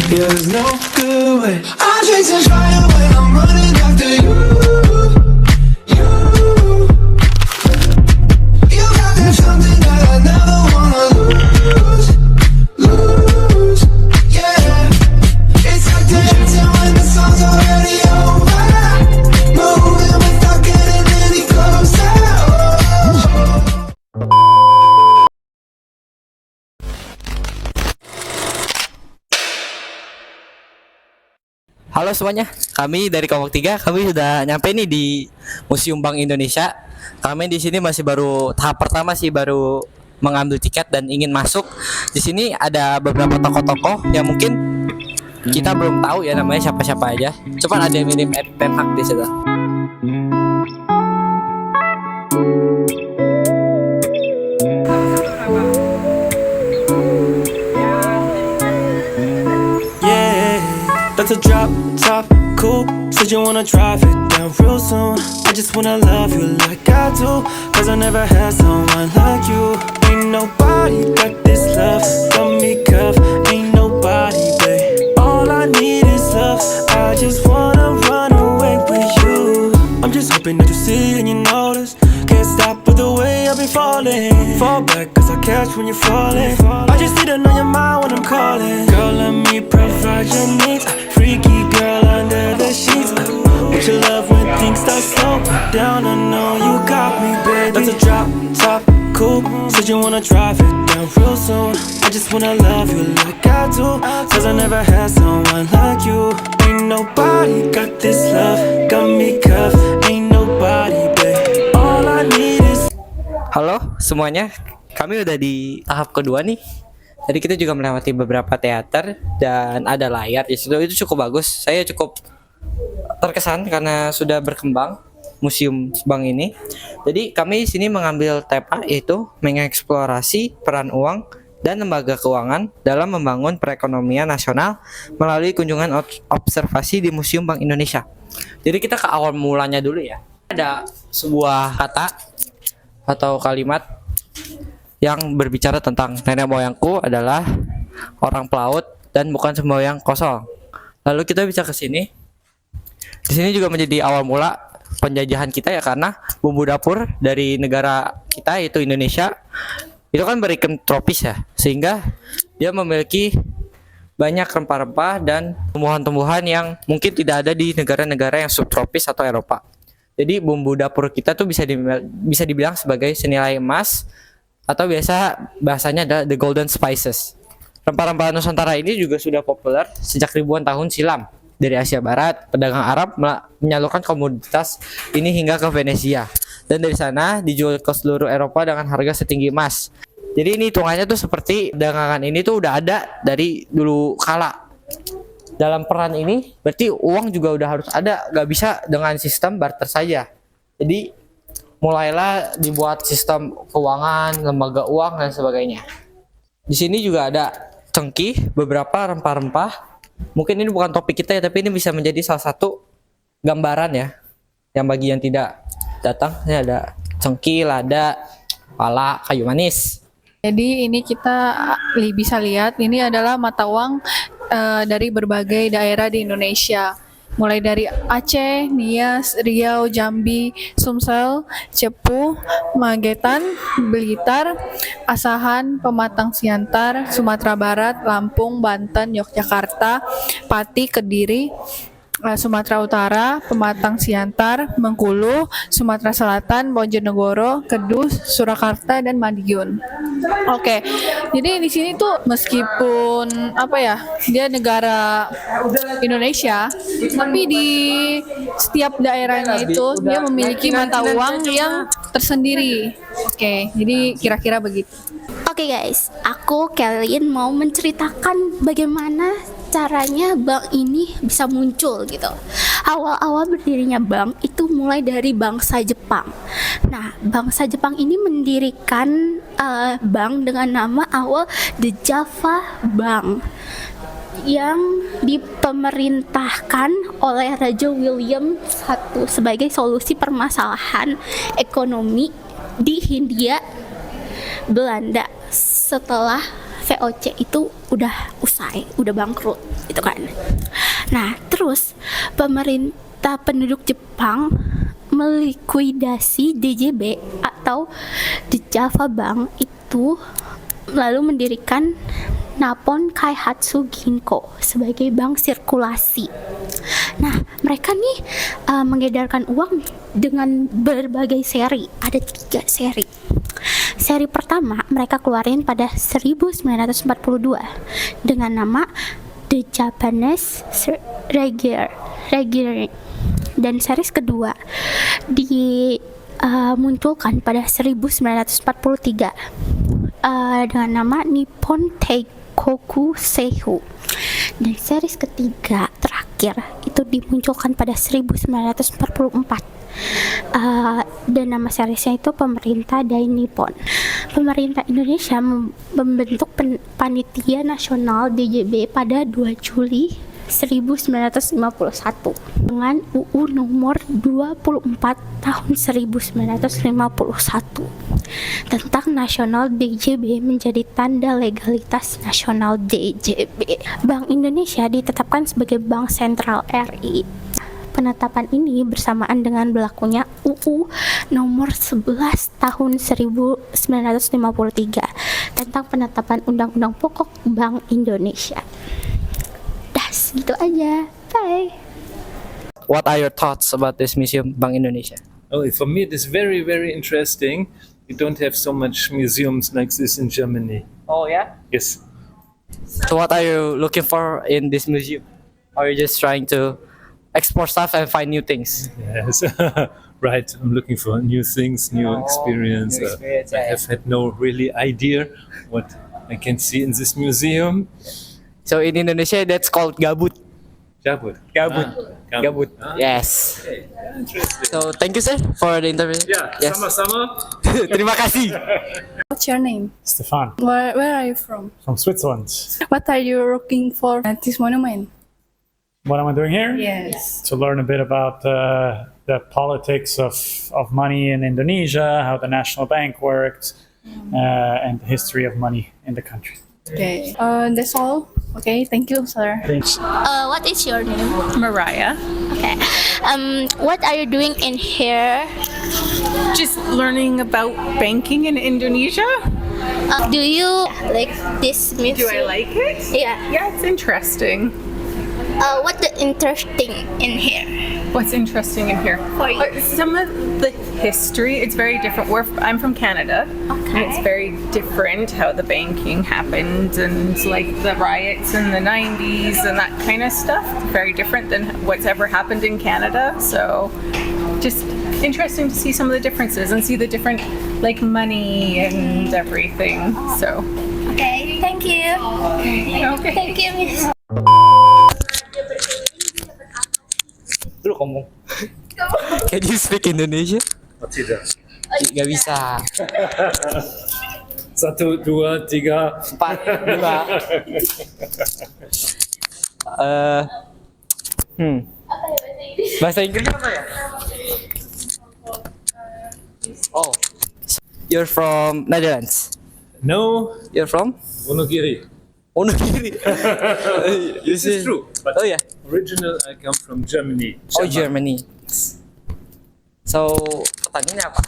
Yeah, there's no good way. I'm chasing fire when I'm running after you. You, you got that something that I never wanna lose, lose. Yeah, it's like dancing when the song's already over. Moving without getting any closer. Halo semuanya, kami dari Kelompok 3, kami sudah nyampe nih di Museum Bank Indonesia. Kami di sini masih baru tahap pertama sih, baru mengambil tiket dan ingin masuk. Di sini ada beberapa tokoh-tokoh yang mungkin kita belum tahu ya namanya siapa-siapa aja. Coba ada yang mirip Ten Hag di situ. Yeah, that's a drop top cool. Said you wanna drive it down real soon. I just wanna love you like I do, cause I never had someone like you. Ain't nobody got this love, got me cuffed. Ain't nobody, babe. All I need is love. I just wanna run away with you. I'm just hoping that you see and you notice. Can't stop with the way I've been falling. Fall back cause I catch when you're falling. I just need to know your mind when I'm calling. Girl, let me provide your needs. Freaky girl under the sheets. What you love when things start slow down? I know you got me, baby. That's a drop top coupe. Said you wanna drive it down real soon. I just wanna love you like I do, cause I never had someone like you. Ain't nobody got this love, got me cuffed. Ain't nobody, babe. All I need is. Halo semuanya, kami udah di tahap kedua nih. Tadi kita juga melewati beberapa teater dan ada layar di situ, itu cukup bagus. Saya cukup terkesan karena sudah berkembang museum bank ini. Jadi kami di sini mengambil tema yaitu mengeksplorasi peran uang dan lembaga keuangan dalam membangun perekonomian nasional melalui kunjungan observasi di Museum Bank Indonesia. Jadi kita ke awal mulanya dulu ya. Ada sebuah kata atau kalimat yang berbicara tentang nenek moyangku adalah orang pelaut dan bukan semboyang kosong. Lalu kita bisa ke sini. Di sini juga menjadi awal mula penjajahan kita ya, karena bumbu dapur dari negara kita yaitu Indonesia itu kan beriklim tropis ya, sehingga dia memiliki banyak rempah-rempah dan tumbuhan-tumbuhan yang mungkin tidak ada di negara-negara yang subtropis atau Eropa. Jadi bumbu dapur kita tuh bisa dibilang sebagai senilai emas, atau biasa bahasanya adalah the golden spices. Rempah-rempah Nusantara ini juga sudah populer sejak ribuan tahun silam. Dari Asia Barat, pedagang Arab menyalurkan komoditas ini hingga ke Venesia. Dan dari sana dijual ke seluruh Eropa dengan harga setinggi emas. Jadi ini hitungannya tuh seperti dagangan ini tuh udah ada dari dulu kala. Dalam peran ini berarti uang juga udah harus ada, gak bisa dengan sistem barter saja. Jadi mulailah dibuat sistem keuangan, lembaga uang dan sebagainya. Di sini juga ada cengkih, beberapa rempah-rempah. Mungkin ini bukan topik kita ya, tapi ini bisa menjadi salah satu gambaran ya. Yang bagi yang tidak datang, ini ada cengkih, lada, pala, kayu manis. Jadi ini kita bisa lihat ini adalah mata uang dari berbagai daerah di Indonesia. Mulai dari Aceh, Nias, Riau, Jambi, Sumsel, Cepu, Magetan, Blitar, Asahan, Pematang Siantar, Sumatera Barat, Lampung, Banten, Yogyakarta, Pati, Kediri, Sumatera Utara, Pematang Siantar, Bengkulu, Sumatera Selatan, Bojonegoro, Kudus, Surakarta, dan Madiun. Oke, jadi di sini tuh meskipun dia negara Indonesia, tapi di setiap daerahnya itu dia memiliki mata uang yang tersendiri. Oke, jadi kira-kira begitu. Oke guys, aku Kelin mau menceritakan bagaimana caranya bank ini bisa muncul gitu. Awal-awal berdirinya bank itu mulai dari bangsa Jepang. Nah, bangsa Jepang ini mendirikan bank dengan nama awal The Java Bank yang dipemerintahkan oleh Raja William I sebagai solusi permasalahan ekonomi di Hindia Belanda setelah VOC itu udah usai, udah bangkrut gitu kan. Nah, terus pemerintah penduduk Jepang melikuidasi DJB atau The Java Bank itu, lalu mendirikan Nippon Kaihatsu Ginko sebagai bank sirkulasi. Nah, mereka nih mengedarkan uang dengan berbagai seri. Ada 3 seri. Seri pertama mereka keluarin pada 1942 dengan nama The Japanese Regular. Dan series kedua dimunculkan pada 1943 dengan nama Nippon Teikoku Seihu. Dan series ketiga terakhir itu dimunculkan pada 1944 dan nama seriesnya itu Pemerintah Dai Nippon. Pemerintah Indonesia membentuk Panitia Nasional DJB pada 2 Juli 1951 dengan UU nomor 24 tahun 1951 tentang Nasional DJB menjadi tanda legalitas Nasional DJB. Bank Indonesia ditetapkan sebagai Bank Sentral RI. Penetapan ini bersamaan dengan berlakunya UU nomor 11 tahun 1953 tentang penetapan Undang-Undang Pokok Bank Indonesia. Das, gitu aja. Bye. What are your thoughts about this museum Bank Indonesia? Oh, for me, it is very, very interesting. We don't have so much museums like this in Germany. Oh yeah. Yes. So what are you looking for in this museum? Or are you just trying to explore stuff and find new things? Yes. Right. I'm looking for new things, new experience. new experience, I yeah. have had no really idea what I can see in this museum. So in Indonesia that's called gabut. Jabut. Gabut. Ah, Gabut. Ah, Yes. okay. Interesting. So thank you sir for the interview. Yeah, Yes. sama-sama. Terima kasih. What's your name? Stefan Where are you from? from Switzerland. What are you looking for at this monument? What am I doing here? Yes. To learn a bit about the politics of money in Indonesia, how the national bank worked, and the history of money in the country. Okay. That's all. Okay. Thank you, sir. Thanks. What is your name? Mariah. Okay. What are you doing in here? Just learning about banking in Indonesia. Do you like this museum? Do I like it? Yeah. Yeah, it's interesting. What's the interesting in here? What's interesting in here? For you. Some of the history, it's very different. I'm from Canada. Okay. And it's very different how the banking happened and like the riots in the 90s and that kind of stuff. Very different than what's ever happened in Canada. So just interesting to see some of the differences and see the different like money and everything. So Okay. Thank you. okay. Thank you, Miss. Lu ngomong. Can you speak Indonesia? Oh, tidak. Gak bisa. 1, 2, 3. 4, 2. Bahasa Inggris apa ya? Oh. So, you're from Netherlands. No, You're from Wonogiri. Wonogiri. This is true. But Oh yeah. original, I come from Germany. Oh Germany. So pertanyaannya apa?